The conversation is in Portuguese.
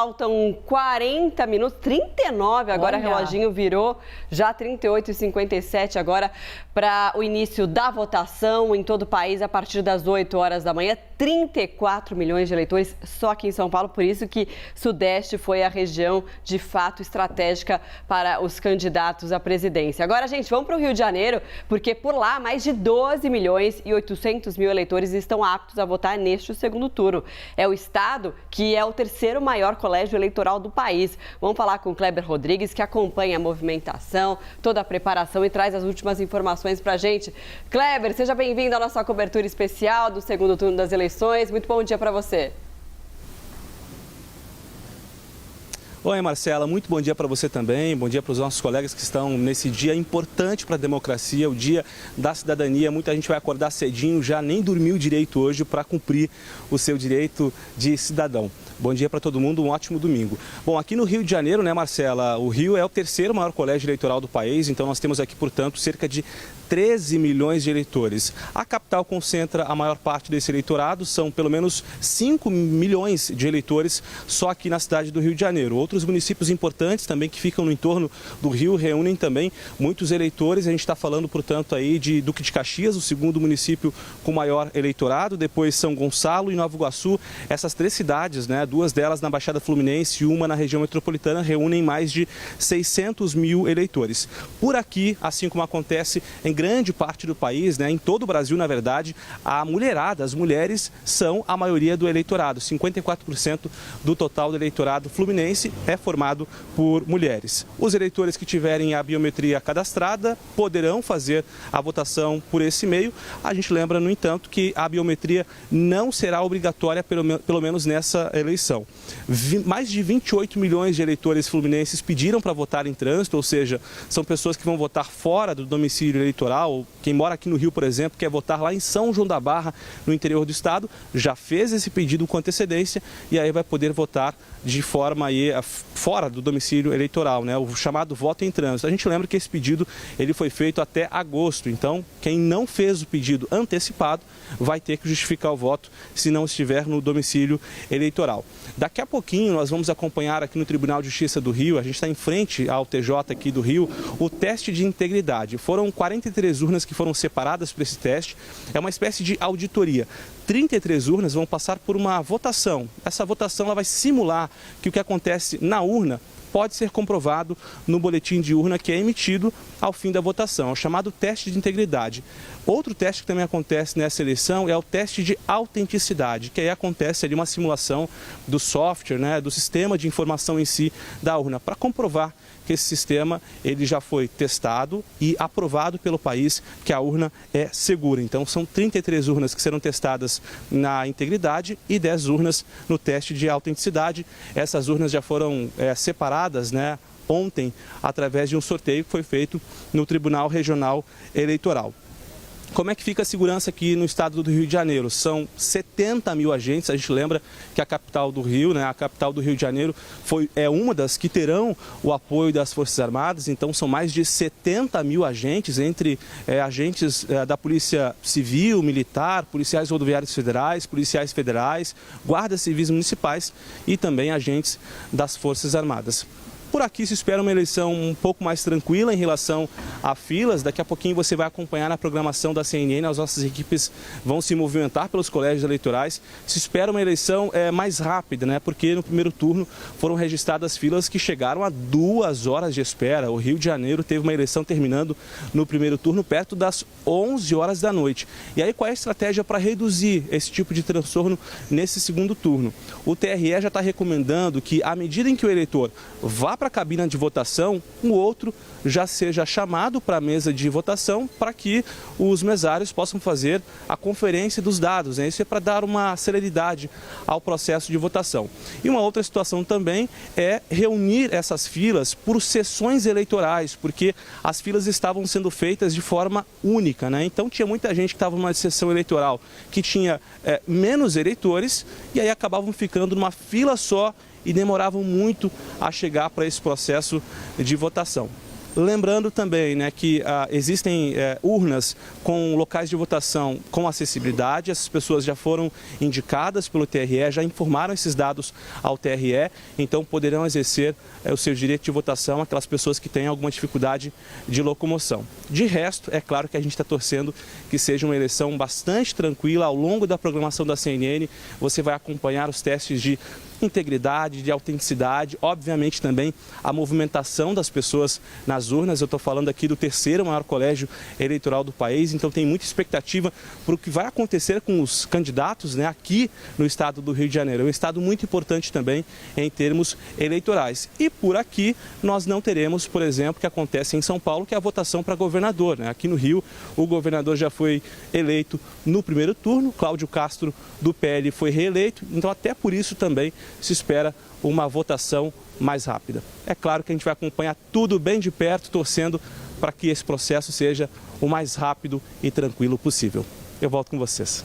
faltam 40 minutos, 39 agora. Olha. O reloginho virou, já 38h57 agora para o início da votação em todo o país a partir das 8 horas da manhã. 34 milhões de eleitores só aqui em São Paulo, por isso que Sudeste foi a região de fato estratégica para os candidatos à presidência. Agora, gente, vamos para o Rio de Janeiro, porque por lá mais de 12 milhões e 800 mil eleitores estão aptos a votar neste segundo turno. É o estado que é o terceiro maior colégio eleitoral do país. Vamos falar com o Kleber Rodrigues, que acompanha a movimentação, toda a preparação e traz as últimas informações para a gente. Kleber, seja bem-vindo à nossa cobertura especial do segundo turno das eleições. Muito bom dia para você. Oi, Marcela, muito bom dia para você também, bom dia para os nossos colegas que estão nesse dia importante para a democracia, o dia da cidadania. Muita gente vai acordar cedinho, já nem dormiu direito hoje para cumprir o seu direito de cidadão. Bom dia para todo mundo, um ótimo domingo. Bom, aqui no Rio de Janeiro, né, Marcela, o Rio é o terceiro maior colégio eleitoral do país, então nós temos aqui, portanto, cerca de 13 milhões de eleitores. A capital concentra a maior parte desse eleitorado, são pelo menos 5 milhões de eleitores só aqui na cidade do Rio de Janeiro. Outros municípios importantes também que ficam no entorno do Rio reúnem também muitos eleitores. A gente está falando, portanto, aí de Duque de Caxias, o segundo município com maior eleitorado, depois São Gonçalo e Nova Iguaçu. Essas três cidades, né, duas delas na Baixada Fluminense e uma na região metropolitana, reúnem mais de 600 mil eleitores. Por aqui, assim como acontece em grande parte do país, né, em todo o Brasil, na verdade, a mulherada, as mulheres são a maioria do eleitorado. 54% do total do eleitorado fluminense é formado por mulheres. Os eleitores que tiverem a biometria cadastrada poderão fazer a votação por esse meio. A gente lembra, no entanto, que a biometria não será obrigatória, pelo menos nessa eleição. Mais de 28 milhões de eleitores fluminenses pediram para votar em trânsito, ou seja, são pessoas que vão votar fora do domicílio eleitoral. Quem mora aqui no Rio, por exemplo, quer votar lá em São João da Barra, no interior do estado, já fez esse pedido com antecedência e aí vai poder votar de forma aí, fora do domicílio eleitoral, né? O chamado voto em trânsito. A gente lembra que esse pedido ele foi feito até agosto, então quem não fez o pedido antecipado vai ter que justificar o voto se não estiver no domicílio eleitoral. Daqui a pouquinho nós vamos acompanhar aqui no Tribunal de Justiça do Rio, a gente está em frente ao TJ aqui do Rio, o teste de integridade. Foram 43 urnas que foram separadas para esse teste, é uma espécie de auditoria. 33 urnas vão passar por uma votação. Essa votação ela vai simular que o que acontece na urna pode ser comprovado no boletim de urna que é emitido ao fim da votação, é o chamado teste de integridade. Outro teste que também acontece nessa eleição é o teste de autenticidade, que aí acontece ali uma simulação do software, né, do sistema de informação em si da urna, para comprovar que esse sistema ele já foi testado e aprovado pelo país, que a urna é segura. Então são 33 urnas que serão testadas na integridade e 10 urnas no teste de autenticidade. Essas urnas já foram separadas, né, ontem, através de um sorteio que foi feito no Tribunal Regional Eleitoral. Como é que fica a segurança aqui no estado do Rio de Janeiro? São 70 mil agentes. A gente lembra que a capital do Rio, né, a capital do Rio de Janeiro, é uma das que terão o apoio das Forças Armadas. Então, são mais de 70 mil agentes, entre agentes da Polícia Civil, Militar, policiais rodoviários federais, policiais federais, guardas civis municipais e também agentes das Forças Armadas. Por aqui se espera uma eleição um pouco mais tranquila em relação a filas. Daqui a pouquinho você vai acompanhar na programação da CNN, as nossas equipes vão se movimentar pelos colégios eleitorais. Se espera uma eleição mais rápida, né? Porque no primeiro turno foram registradas filas que chegaram a 2 horas de espera. O Rio de Janeiro teve uma eleição terminando no primeiro turno perto das 11 horas da noite. E aí qual é a estratégia para reduzir esse tipo de transtorno nesse segundo turno? O TRE já está recomendando que, à medida em que o eleitor vá para a cabine de votação, o outro já seja chamado para a mesa de votação para que os mesários possam fazer a conferência dos dados, né? Isso é para dar uma celeridade ao processo de votação. E uma outra situação também é reunir essas filas por sessões eleitorais, porque as filas estavam sendo feitas de forma única, né? Então tinha muita gente que estava numa sessão eleitoral que tinha menos eleitores e aí acabavam ficando numa fila só e demoravam muito a chegar para esse processo de votação. Lembrando também, né, que existem urnas com locais de votação com acessibilidade. Essas pessoas já foram indicadas pelo TRE, já informaram esses dados ao TRE, então poderão exercer o seu direito de votação aquelas pessoas que têm alguma dificuldade de locomoção. De resto, é claro que a gente está torcendo que seja uma eleição bastante tranquila. Ao longo da programação da CNN, você vai acompanhar os testes de integridade, de autenticidade, obviamente também a movimentação das pessoas nas urnas. Eu estou falando aqui do terceiro maior colégio eleitoral do país, então tem muita expectativa para o que vai acontecer com os candidatos, né, aqui no estado do Rio de Janeiro. É um estado muito importante também em termos eleitorais. E por aqui nós não teremos, por exemplo, o que acontece em São Paulo, que é a votação para governador, né? Aqui no Rio, o governador já foi eleito no primeiro turno, Cláudio Castro do PL foi reeleito, então até por isso também se espera uma votação mais rápida. É claro que a gente vai acompanhar tudo bem de perto, torcendo para que esse processo seja o mais rápido e tranquilo possível. Eu volto com vocês.